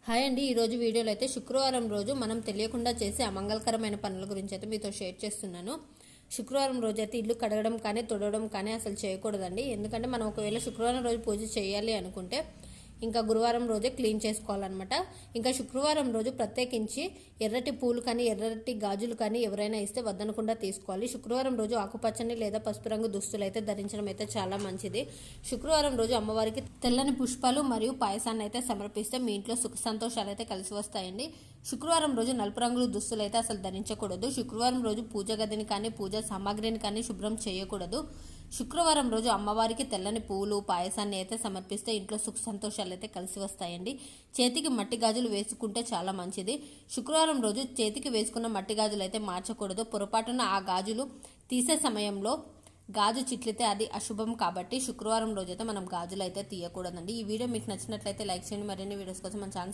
Hi అండి. ఈరోజు వీడియోలో అయితే శుక్రవారం రోజు మనం తెలియకుండా చేసే అమంగళకరమైన పనుల గురించి అయితే మీతో షేర్ చేస్తున్నాను. శుక్రవారం రోజు అయితే ఇల్లు కడగడం కానీ తుడవడం కానీ అసలు చేయకూడదండి. ఎందుకంటే మనం ఒకవేళ శుక్రవారం రోజు పూజ చేయాలి అనుకుంటే ఇంకా గురువారం రోజే క్లీన్ చేసుకోవాలన్నమాట. ఇంకా శుక్రవారం రోజు ప్రత్యేకించి ఎర్రటి పూలు కానీ ఎర్రటి గాజులు కానీ ఎవరైనా ఇస్తే వద్దనకుండా తీసుకోవాలి. శుక్రవారం రోజు ఆకుపచ్చని లేదా పసుపు రంగు దుస్తులు అయితే ధరించడం అయితే చాలా మంచిది. శుక్రవారం రోజు అమ్మవారికి తెల్లని పుష్పాలు మరియు పాయసాన్ని అయితే సమర్పిస్తే మీ ఇంట్లో సుఖ సంతోషాలు అయితే కలిసి వస్తాయండి. శుక్రవారం రోజు నలుపు రంగుల దుస్తులు అయితే అసలు ధరించకూడదు. శుక్రవారం రోజు పూజ గదిని కానీ పూజా సామాగ్రిని కానీ శుభ్రం చేయకూడదు. శుక్రవారం రోజు అమ్మవారికి తెల్లని పువ్వులు పాయసాన్ని అయితే సమర్పిస్తే ఇంట్లో సుఖ సంతోషాలు అయితే కలిసి వస్తాయండి. చేతికి మట్టి గాజులు వేసుకుంటే చాలా మంచిది. శుక్రవారం రోజు చేతికి వేసుకున్న మట్టి గాజులు అయితే మార్చకూడదు. పొరపాటున ఆ గాజులు తీసే సమయంలో గాజు చిట్లితే అది అశుభం కాబట్టి శుక్రవారం రోజు అయితే మనం గాజులు అయితే తీయకూడదండి. ఈ వీడియో మీకు నచ్చినట్లయితే లైక్ చేయండి. మరిన్ని వీడియోస్ కోసం మన ఛానల్